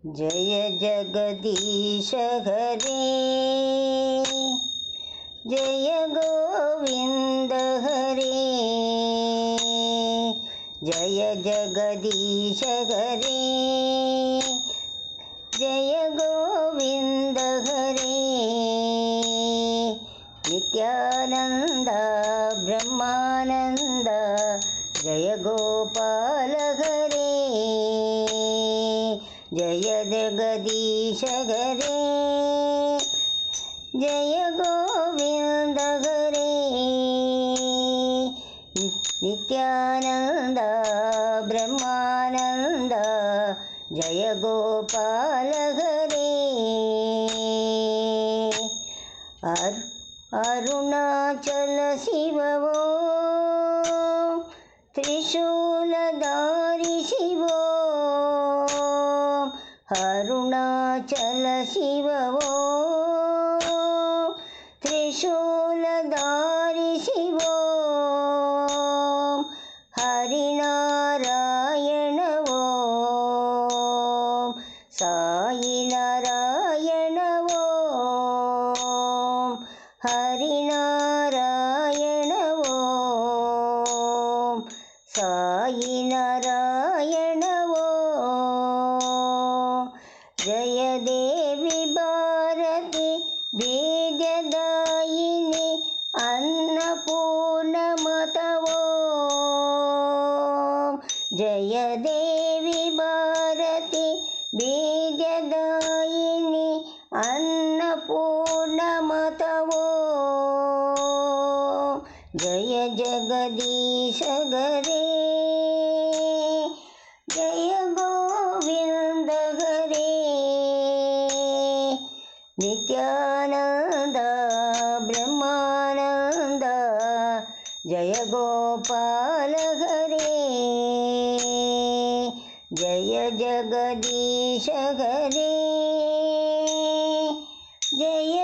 जय जगदीश हरे, जय गोविंद हरे। जय जगदीश हरे, जय गोविंद हरे। नित्यानंद ब्रह्मानंद, जय गोपाल हरे। जय जगदीश हरे, जय गोविंद हरे। नित्यानंद ब्रह्मानंद, जय गोपाल हरे। अरुणाचल शिवो, त्रिशूलधारी शिवो। अरुणाचल शिवो, त्रिशूलधारी शिवो। हरिनारायण ओम, साई नारायण ओम। हरिनारायण ओम, साई नारायण ओम। जय देवी भारती बीजदायिनी, अन्नपूर्णमत ओम। जय देवी भारती बीजदायिनी, अन्नपूर्णमत ओम। जय जगदीश हरे, जय गोविंद हरे। नित्यानंद ब्रह्मानंद, जय गोपाल हरे। जय जगदीश हरे, जय